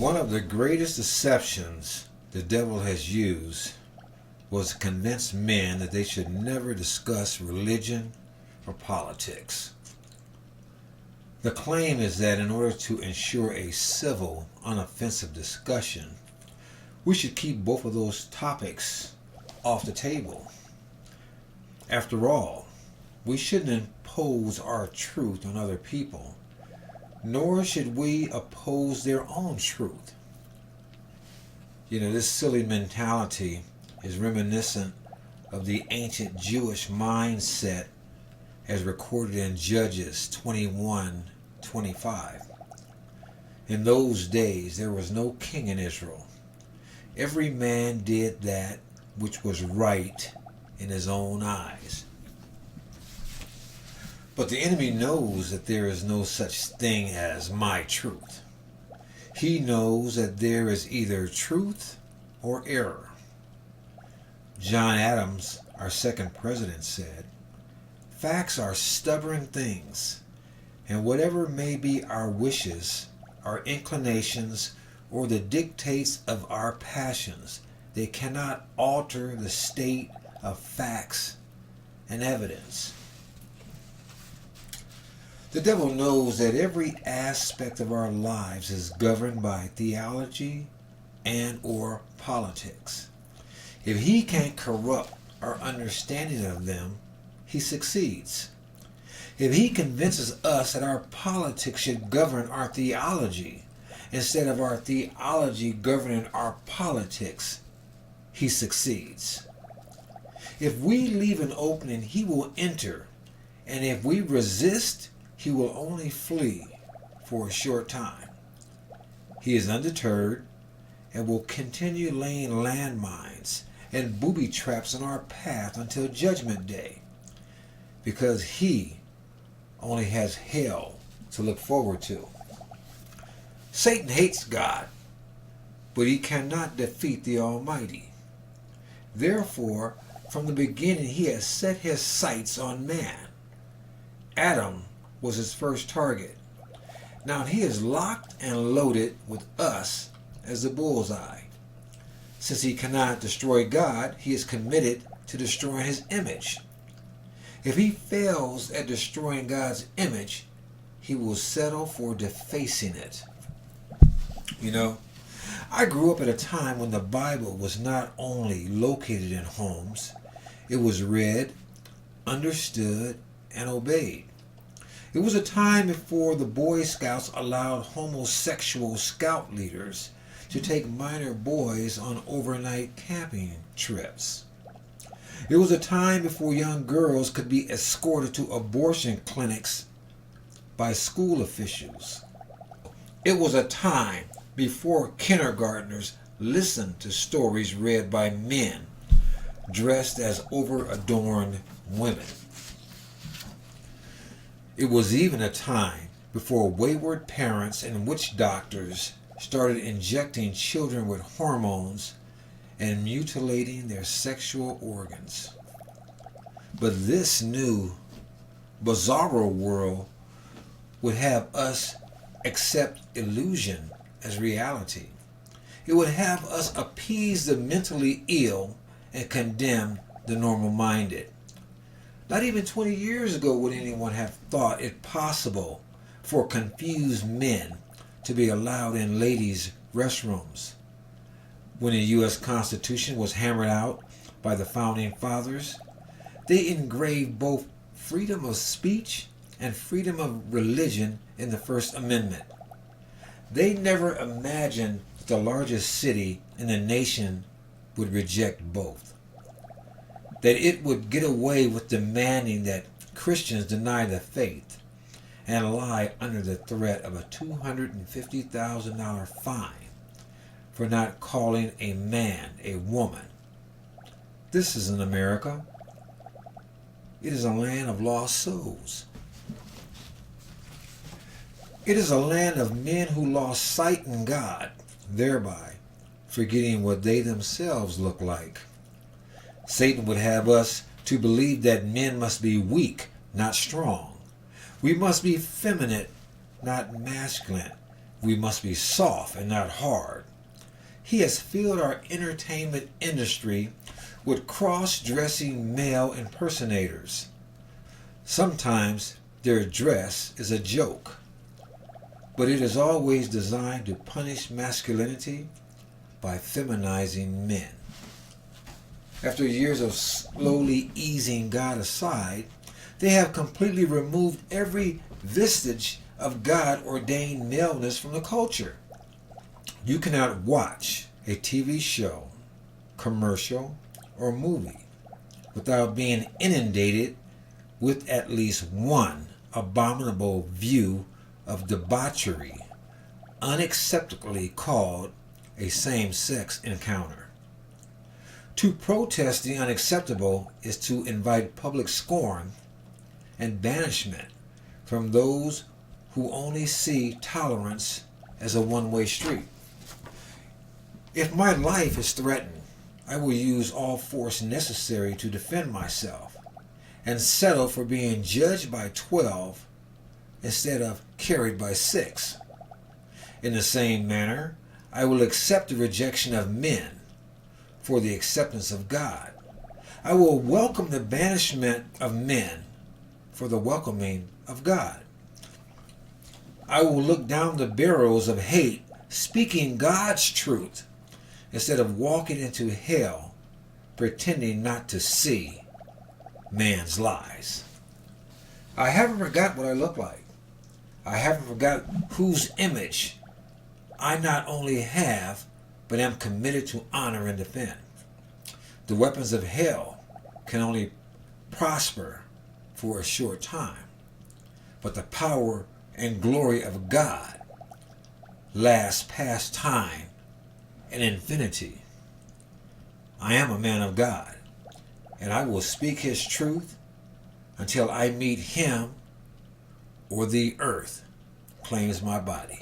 One of the greatest deceptions the devil has used was to convince men that they should never discuss religion or politics. The claim is that in order to ensure a civil, unoffensive discussion, we should keep both of those topics off the table. After all, we shouldn't impose our truth on other people, nor should we oppose their own truth. This silly mentality is reminiscent of the ancient Jewish mindset as recorded in Judges 21:25. In those days there was no king in Israel. Every man did that which was right in his own eyes. But the enemy knows that there is no such thing as my truth. He knows that there is either truth or error. John Adams, our second president, said, "Facts are stubborn things, and whatever may be our wishes, our inclinations, or the dictates of our passions, they cannot alter the state of facts and evidence." The devil knows that every aspect of our lives is governed by theology and or politics. If he can't corrupt our understanding of them, he succeeds. If he convinces us that our politics should govern our theology instead of our theology governing our politics, he succeeds. If we leave an opening, he will enter, and if we resist, he will only flee for a short time. He is undeterred and will continue laying landmines and booby traps on our path until Judgment Day, because he only has hell to look forward to. Satan hates God, but he cannot defeat the Almighty. Therefore, from the beginning he has set his sights on man. Adam was his first target. Now he is locked and loaded with us as the bullseye. Since he cannot destroy God, he is committed to destroying his image. If he fails at destroying God's image, he will settle for defacing it. I grew up at a time when the Bible was not only located in homes, it was read, understood, and obeyed. It was a time before the Boy Scouts allowed homosexual scout leaders to take minor boys on overnight camping trips. It was a time before young girls could be escorted to abortion clinics by school officials. It was a time before kindergartners listened to stories read by men dressed as over-adorned women. It was even a time before wayward parents and witch doctors started injecting children with hormones and mutilating their sexual organs. But this new, bizarro world would have us accept illusion as reality. It would have us appease the mentally ill and condemn the normal-minded. Not even 20 years ago would anyone have thought it possible for confused men to be allowed in ladies' restrooms. When the U.S. Constitution was hammered out by the Founding Fathers, they engraved both freedom of speech and freedom of religion in the First Amendment. They never imagined that the largest city in the nation would reject both. That it would get away with demanding that Christians deny the faith and lie under the threat of a $250,000 fine for not calling a man a woman. This isn't America. It is a land of lost souls. It is a land of men who lost sight in God, thereby forgetting what they themselves look like. Satan would have us to believe that men must be weak, not strong. We must be feminine, not masculine. We must be soft and not hard. He has filled our entertainment industry with cross-dressing male impersonators. Sometimes their dress is a joke, but it is always designed to punish masculinity by feminizing men. After years of slowly easing God aside, they have completely removed every vestige of God-ordained maleness from the culture. You cannot watch a TV show, commercial, or movie without being inundated with at least one abominable view of debauchery, unacceptably called a same-sex encounter. To protest the unacceptable is to invite public scorn and banishment from those who only see tolerance as a one-way street. If my life is threatened, I will use all force necessary to defend myself and settle for being judged by 12 instead of carried by 6. In the same manner, I will accept the rejection of men for the acceptance of God. I will welcome the banishment of men for the welcoming of God. I will look down the barrels of hate, speaking God's truth, instead of walking into hell, pretending not to see man's lies. I haven't forgot what I look like. I haven't forgot whose image I not only have, but am committed to honor and defend. The weapons of hell can only prosper for a short time, but the power and glory of God lasts past time and infinity. I am a man of God, and I will speak his truth until I meet him or the earth claims my body.